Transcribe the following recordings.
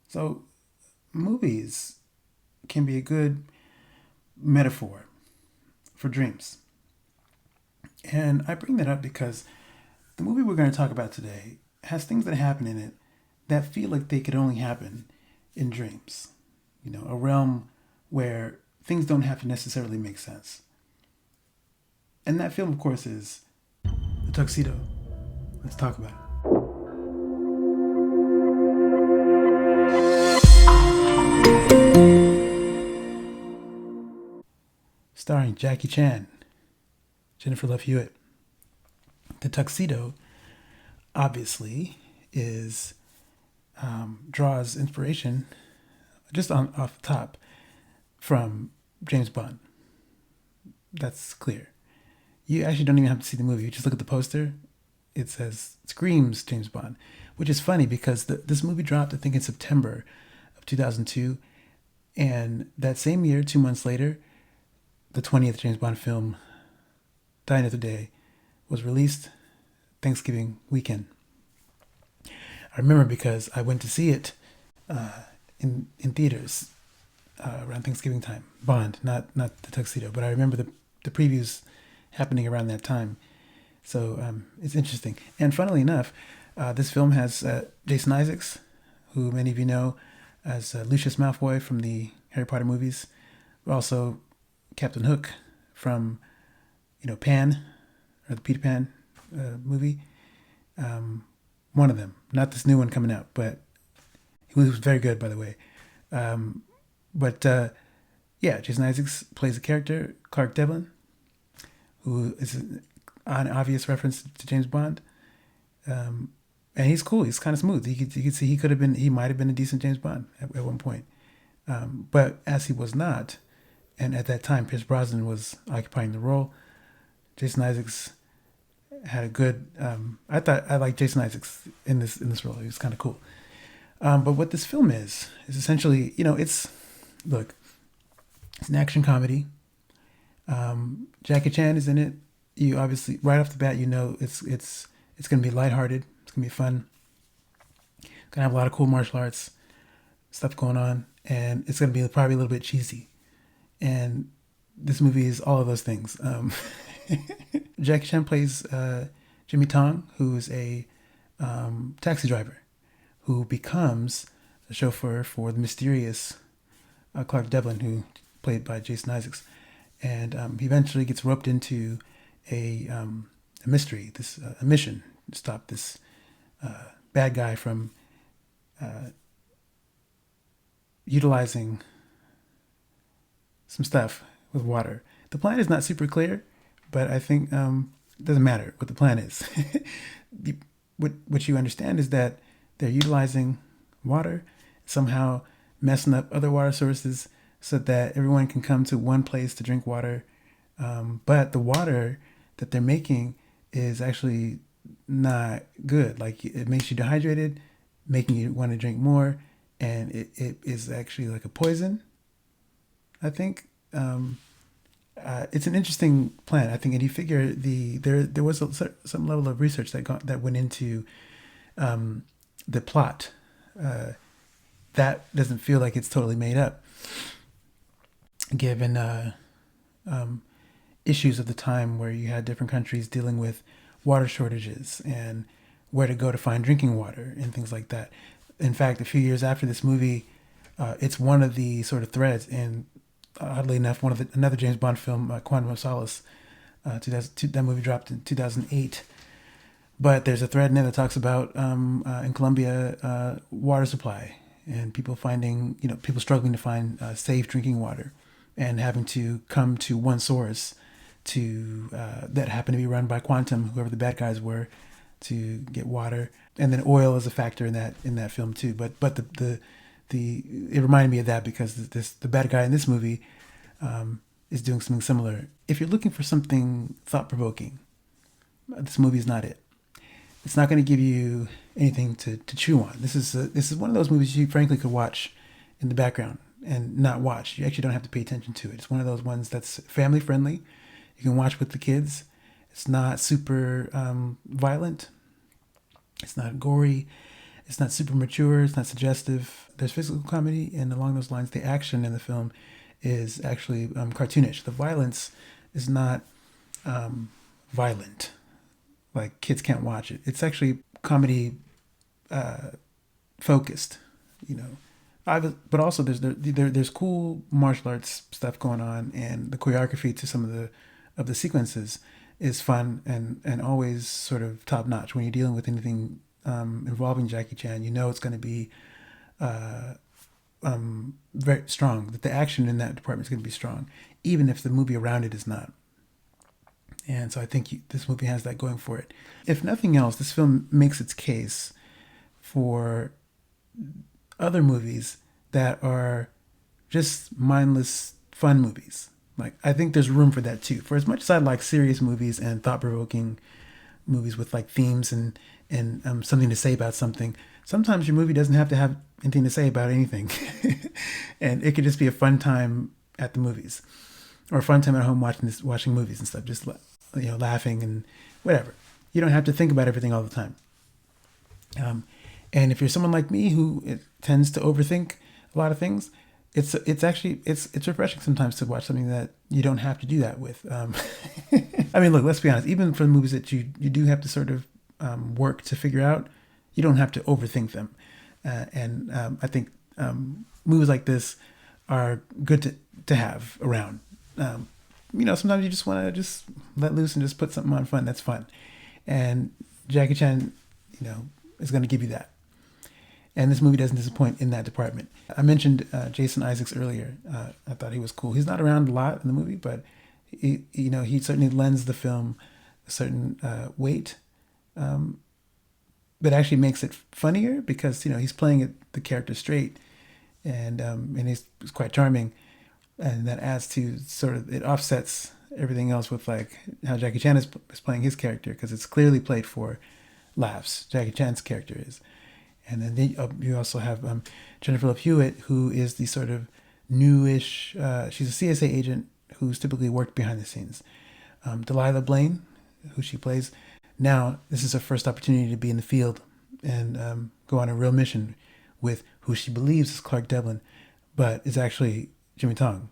So movies can be a good metaphor for dreams. And I bring that up because the movie we're going to talk about today has things that happen in it that feel like they could only happen in dreams. A realm where things don't have to necessarily make sense. And that film, of course, is The Tuxedo. Let's talk about it. Starring Jackie Chan, Jennifer Love Hewitt. The Tuxedo, obviously, is draws inspiration just off the top from James Bond. That's clear. You actually don't even have to see the movie. You just look at the poster. It screams James Bond, which is funny because this movie dropped, I think, in September of 2002. And that same year, 2 months later, the 20th James Bond film, Die Another Day, was released Thanksgiving weekend. I remember because I went to see it in theaters around Thanksgiving time. Bond, not The Tuxedo, but I remember the previews happening around that time. So it's interesting. And funnily enough, this film has Jason Isaacs, who many of you know as Lucius Malfoy from the Harry Potter movies, but also Captain Hook from Pan, or the Peter Pan movie. One of them, not this new one coming out, but he was very good, by the way. Yeah, Jason Isaacs plays a character, Clark Devlin, who is an obvious reference to James Bond. And he's cool. He's kind of smooth. You could see he might have been a decent James Bond at one point. But as he was not, and at that time Pierce Brosnan was occupying the role, Jason Isaacs had a good. I liked Jason Isaacs in this role. He was kind of cool. But what this film is essentially, it's an action comedy. Jackie Chan is in it. You obviously right off the bat, it's going to be lighthearted. It's going to be fun. It's going to have a lot of cool martial arts stuff going on, and it's going to be probably a little bit cheesy. And this movie is all of those things. Jackie Chan plays Jimmy Tong, who is a taxi driver who becomes a chauffeur for the mysterious Clark Devlin, who played by Jason Isaacs. And he eventually gets roped into a mystery, a mission to stop this bad guy from utilizing some stuff with water. The plan is not super clear, but I think it doesn't matter what the plan is. What you understand is that they're utilizing water, somehow messing up other water sources so that everyone can come to one place to drink water. But the water that they're making is actually not good. Like, it makes you dehydrated, making you want to drink more, and it is actually like a poison, I think. It's an interesting plan, I think, and you figure there was some level of research that went into the plot. That doesn't feel like it's totally made up, given issues of the time where you had different countries dealing with water shortages and where to go to find drinking water and things like that. In fact, a few years after this movie, it's one of the sort of threads in, oddly enough, another James Bond film, Quantum of Solace. That movie dropped in 2008. But there's a thread in there that talks about in Colombia water supply and people struggling to find safe drinking water and having to come to one source that happened to be run by Quantum, whoever the bad guys were, to get water. And then oil is a factor in that film too. But it reminded me of that because the bad guy in this movie is doing something similar. If you're looking for something thought-provoking, this movie is not it. It's not going to give you anything to chew on. This is one of those movies you frankly could watch in the background and not watch. You actually don't have to pay attention to it. It's one of those ones that's family friendly. You can watch with the kids. It's not super violent. It's not gory. It's not super mature. It's not suggestive. there's physical comedy, and along those lines, the action in the film is actually cartoonish. The violence is not violent, like kids can't watch it. It's actually comedy focused, you know. But also there's cool martial arts stuff going on, and the choreography to some of the sequences is fun and always sort of top notch. When you're dealing with anything involving Jackie Chan, you know it's going to be very strong. That the action in that department is going to be strong, even if the movie around it is not. And so I think this movie has that going for it. If nothing else, this film makes its case for other movies that are just mindless fun movies. Like, I think there's room for that too. For as much as I like serious movies and thought-provoking movies with like themes and something to say about something, sometimes your movie doesn't have to have anything to say about anything. And it could just be a fun time at the movies, or a fun time at home watching movies and stuff, just, you know, laughing and whatever. You don't have to think about everything all the time. And if you're someone like me who tends to overthink a lot of things, it's refreshing sometimes to watch something that you don't have to do that with. I mean, look, let's be honest. Even for movies that you do have to sort of work to figure out, you don't have to overthink them. And I think movies like this are good to have around. You know, sometimes you just want to just let loose and just put something on fun. That's fun. And Jackie Chan, you know, is going to give you that. And this movie doesn't disappoint in that department. I mentioned Jason Isaacs earlier. I thought he was cool. He's not around a lot in the movie, but he certainly lends the film a certain weight. But actually makes it funnier because, you know, he's playing the character straight, and he's quite charming, and that adds to sort of, it offsets everything else with like how Jackie Chan is playing his character, because it's clearly played for laughs. Jackie Chan's character is. And then you also have Jennifer Love Hewitt, who is the sort of newish, she's a CSA agent who's typically worked behind the scenes. Delilah Blaine, who she plays, now this is her first opportunity to be in the field and go on a real mission with who she believes is Clark Devlin, but is actually Jimmy Tong.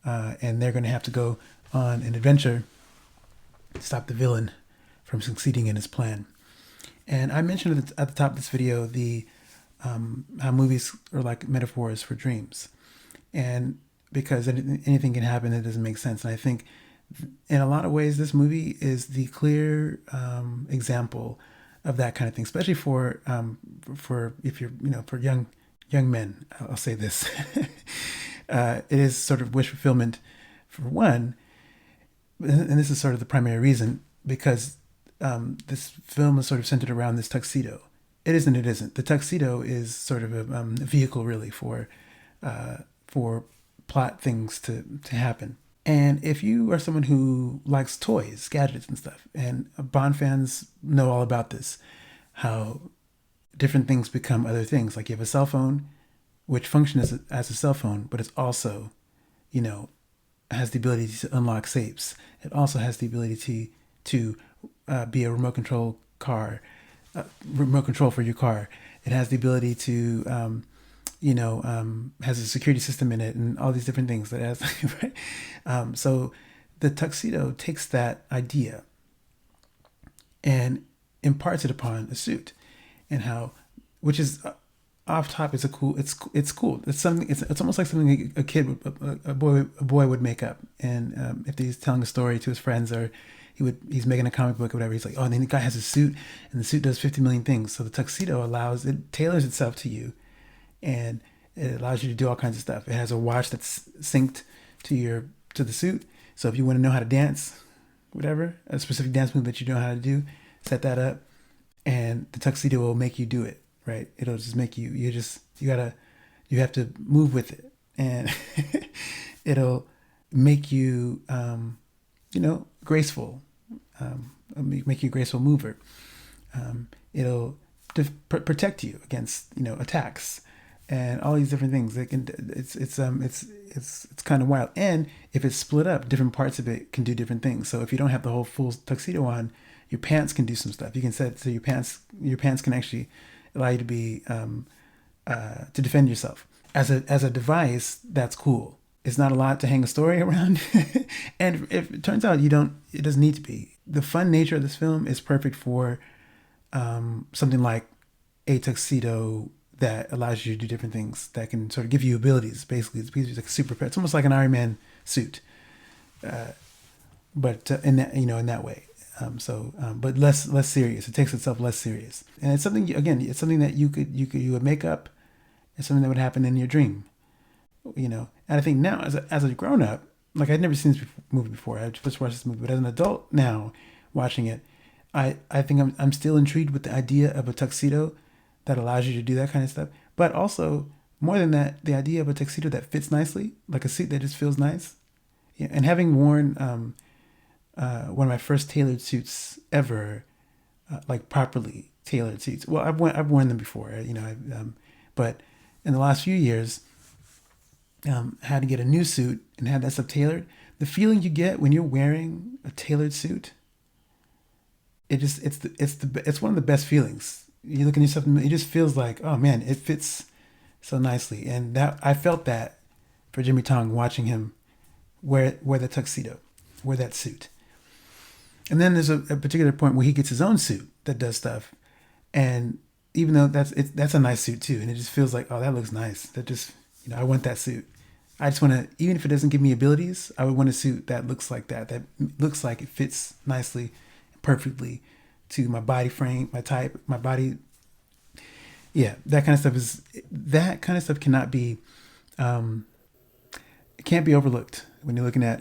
And they're going to have to go on an adventure to stop the villain from succeeding in his plan. And I mentioned at the top of this video how movies are like metaphors for dreams, and because anything can happen that doesn't make sense. And I think in a lot of ways this movie is the clear example of that kind of thing, especially for if you're, you know, for young men. I'll say this: it is sort of wish fulfillment for one, and this is sort of the primary reason, because this film is sort of centered around this tuxedo. It isn't. It isn't. The tuxedo is sort of a vehicle, really, for plot things to happen. And if you are someone who likes toys, gadgets, and stuff, and Bond fans know all about this, how different things become other things. Like you have a cell phone, which functions as a cell phone, but it's also, you know, has the ability to unlock safes. It also has the ability to be a remote control car, remote control for your car. It has the ability to, has a security system in it and all these different things that has, right? So the tuxedo takes that idea and imparts it upon a suit, and which is off top is it's cool. It's something. It's almost like something a boy would make up. And if he's telling a story to his friends, or he's making a comic book or whatever, he's like, oh, and then the guy has a suit, and the suit does 50 million things. So the tuxedo tailors itself to you, and it allows you to do all kinds of stuff. It has a watch that's synced to the suit. So if you want to know how to dance, whatever, a specific dance move that you know how to do, set that up, and the tuxedo will make you do it. Right? It'll just make you have to move with it, and it'll make you, graceful, make you a graceful mover. It'll protect you against, attacks and all these different things. It's kind of wild. And if it's split up, different parts of it can do different things. So if you don't have the whole full tuxedo on, your pants can do some stuff. You can set it so your pants can actually allow you to be to defend yourself. As a device, that's cool. It's not a lot to hang a story around, and if it turns out it doesn't need to be. The fun nature of this film is perfect for something like a tuxedo that allows you to do different things that can sort of give you abilities. Basically, it's like a super pet. It's almost like an Iron Man suit, but in that way. But less serious. It takes itself less serious, and it's something it's something that you would make up. It's something that would happen in your dream, And I think now, as a grown up, like I'd never seen this movie before. I just watched this movie, but as an adult now, watching it, I think I'm still intrigued with the idea of a tuxedo that allows you to do that kind of stuff. But also, more than that, the idea of a tuxedo that fits nicely, like a suit that just feels nice. Yeah, and having worn one of my first tailored suits ever, like properly tailored suits. Well, I've worn them before, but in the last few years, had to get a new suit and have that stuff tailored. The feeling you get when you're wearing a tailored suit, it's one of the best feelings. You look at yourself, it just feels like, oh man, it fits so nicely. And that I felt that for Jimmy Tong, watching him wear the tuxedo, wear that suit. And then there's a particular point where he gets his own suit that does stuff, and even though that's a nice suit too, and it just feels like, oh, that looks nice. That just, I want that suit. I just want to, even if it doesn't give me abilities, I would want a suit that looks like that looks like it fits nicely, perfectly to my body frame, my type, my body. Yeah, that kind of stuff cannot be, it can't be overlooked when you're looking at.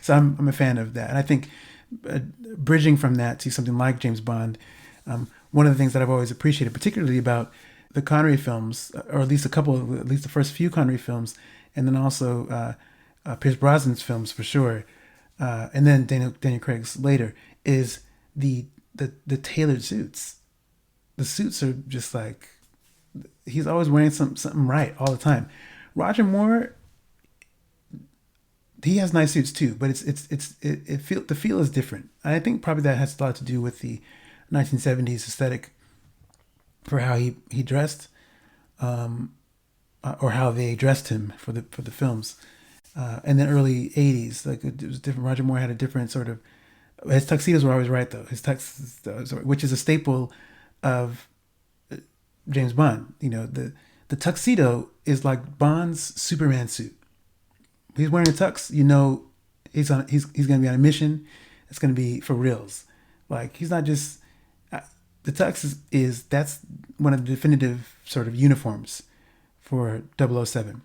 So I'm a fan of that, and I think bridging from that to something like James Bond. One of the things that I've always appreciated, particularly about the Connery films, or at least the first few Connery films, and then also Pierce Brosnan's films for sure, and then Daniel Craig's later, is the tailored suits. The suits are just like, he's always wearing something right all the time. Roger Moore, he has nice suits too, but the feel is different. And I think probably that has a lot to do with the 1970s aesthetic for how he dressed, or how they dressed him for the films, and then early 80s, like it was different. Roger Moore had a different sort of, his tuxedos were always right though. His which is a staple of James Bond. The tuxedo is like Bond's Superman suit. He's wearing a tux, he's going to be on a mission. It's going to be for reals. Like, he's not just, the tux that's one of the definitive sort of uniforms for 007.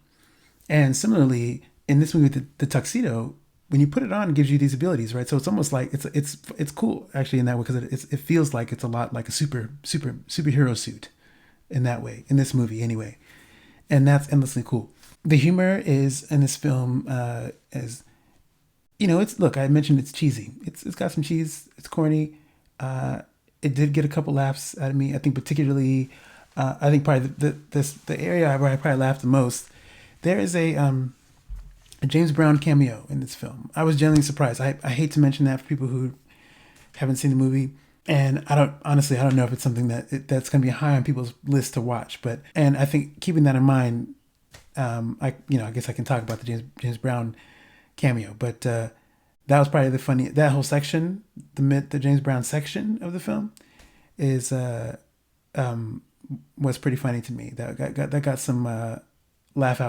And similarly, in this movie, the tuxedo, when you put it on, it gives you these abilities, right? So it's almost like it's cool actually in that way, because it feels like it's a lot like a superhero suit in that way, in this movie anyway. And that's endlessly cool. The humor is in this film, look, I mentioned it's cheesy. It's got some cheese. It's corny. It did get a couple laughs out of me. I think particularly, I think probably the area where I probably laughed the most. There is a James Brown cameo in this film. I was genuinely surprised. I hate to mention that for people who haven't seen the movie, and I don't know if it's something that's going to be high on people's list to watch. And I think keeping that in mind, I guess I can talk about the James Brown cameo, but that was probably that whole section, the James Brown section of the film was pretty funny to me. That got some laughs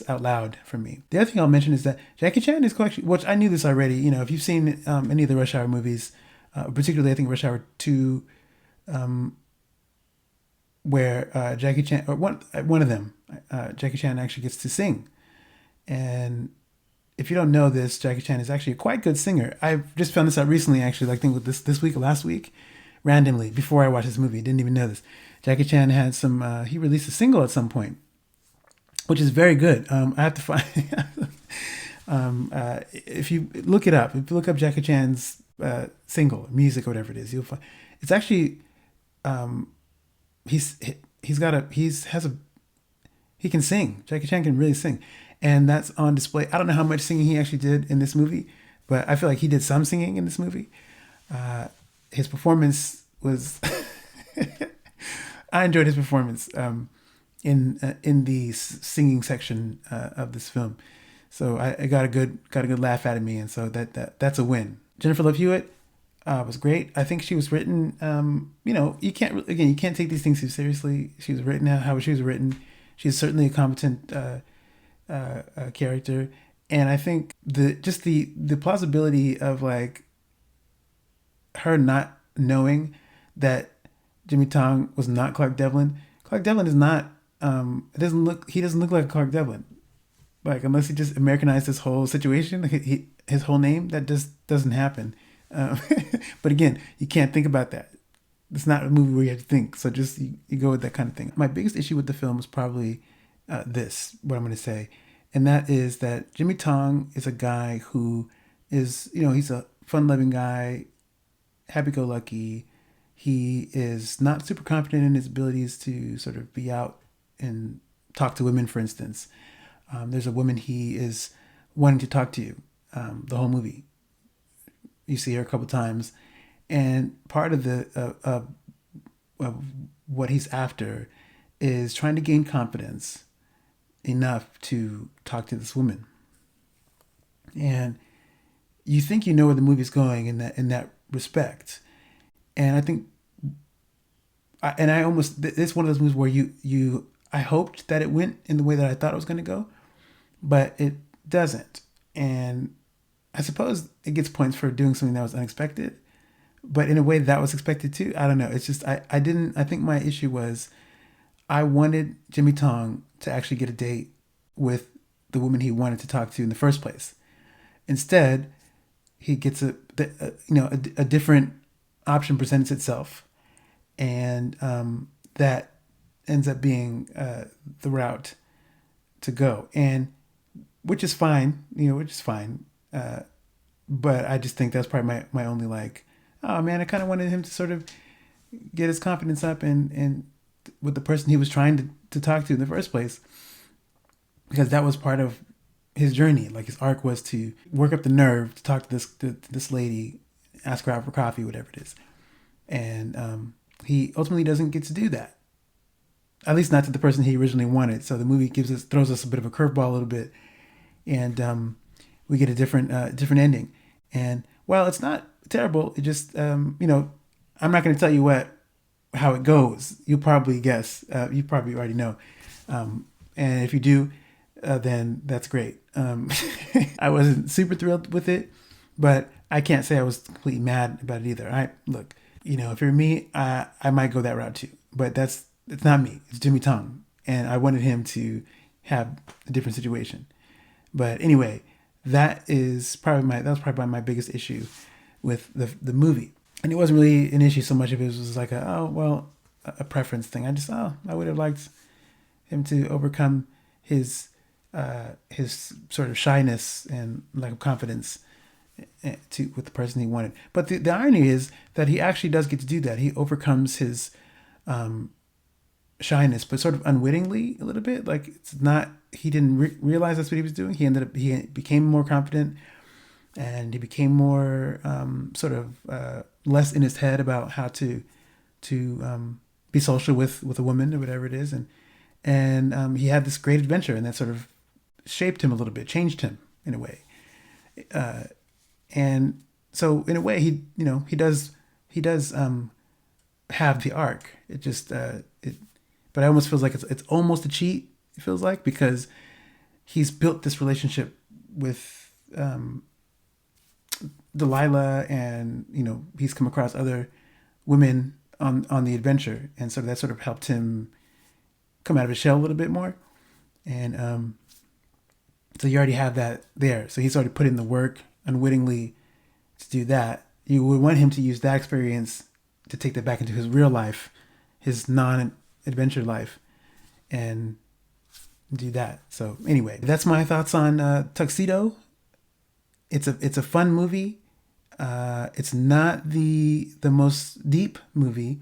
out loud from me. The other thing I'll mention is that Jackie Chan is actually, which I knew this already. If you've seen any of the Rush Hour movies, particularly I think Rush Hour 2, where Jackie Chan, or one of them, Jackie Chan actually gets to sing. And if you don't know this, Jackie Chan is actually a quite good singer. I've just found this out recently, actually, like I think this week or last week, randomly, before I watched this movie. Didn't even know this. Jackie Chan had he released a single at some point, which is very good. I have to find, if you look it up, if you look up Jackie Chan's single, music or whatever it is, you'll find, it's actually, he can sing. Jackie Chan can really sing. And that's on display. I don't know how much singing he actually did in this movie, but I feel like he did some singing in this movie. His performance was I enjoyed his performance in the singing section of this film. So I got a good laugh out of me, and so that's a win. Jennifer Love Hewitt was great. I think she was written. You can't take these things too seriously. She was written how she was written. She's certainly a competent character, and I think the plausibility of like her not knowing that Jimmy Tong was not Clark Devlin. Clark Devlin is not. It doesn't look. He doesn't look like Clark Devlin. Like unless he just Americanized this whole situation, like his whole name, that just doesn't happen. Um, but again, you can't think about that. It's not a movie where you have to think. So just you go with that kind of thing. My biggest issue with the film is probably what I'm going to say, and that is that Jimmy Tong is a guy who is, he's a fun-loving guy, happy-go-lucky. He is not super confident in his abilities to sort of be out and talk to women, for instance. There's a woman he is wanting to talk to the whole movie. You see her a couple times, and part of of what he's after is trying to gain confidence enough to talk to this woman. And you think you know where the movie's going in that respect. And I think, I almost, it's one of those movies where I hoped that it went in the way that I thought it was going to go, but it doesn't. And I suppose it gets points for doing something that was unexpected, but in a way that was expected too. I don't know. It's just, I think my issue was I wanted Jimmy Tong to actually get a date with the woman he wanted to talk to in the first place. Instead, he gets a different option presents itself, and that ends up being the route to go, and which is fine, which is fine. But I just think that's probably my only like, oh man, I kind of wanted him to sort of get his confidence up and with the person he was trying to talk to in the first place, because that was part of his journey. Like his arc was to work up the nerve to talk to this lady, ask her out for coffee, whatever it is, and he ultimately doesn't get to do that. At least not to the person he originally wanted. So the movie throws us a bit of a curveball a little bit, and we get a different ending. And while it's not terrible, it just I'm not going to tell you how it goes. You'll probably guess. You probably already know. And if you do, then that's great. I wasn't super thrilled with it, but I can't say I was completely mad about it either. Look, if you're me, I might go that route too. But it's not me. It's Jimmy Tong, and I wanted him to have a different situation. But anyway, that was probably my biggest issue with the movie. And it wasn't really an issue so much if it was like a preference thing. I would have liked him to overcome his sort of shyness and lack of confidence with the person he wanted. But the irony is that he actually does get to do that. He overcomes his shyness, but sort of unwittingly a little bit. Like he didn't realize that's what he was doing. He became more confident, and he became more sort of less in his head about how to be social with a woman or whatever it is, and he had this great adventure, and that sort of shaped him a little bit, changed him in a way, and so in a way he does have the arc. It just but it almost feels like it's almost a cheat. It feels like, because he's built this relationship with Delilah, and he's come across other women on the adventure, and so that sort of helped him come out of his shell a little bit more, and so you already have that there. So he's already put in the work unwittingly to do that. You would want him to use that experience to take that back into his real life, his non-adventure life, and do that. So anyway, that's my thoughts on Tuxedo. It's a fun movie. It's not the most deep movie.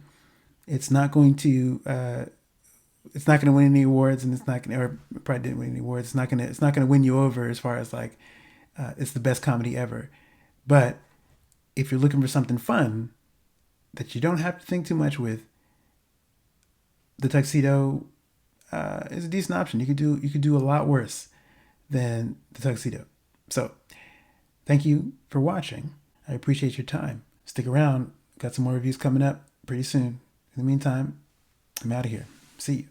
It's not going to win any awards, and it's not going to, or probably didn't win any awards. It's not going to win you over as far as like it's the best comedy ever. But if you're looking for something fun that you don't have to think too much with, the tuxedo is a decent option. You could do a lot worse than the tuxedo. So thank you for watching. I appreciate your time. Stick around. Got some more reviews coming up pretty soon. In the meantime, I'm out of here. See you.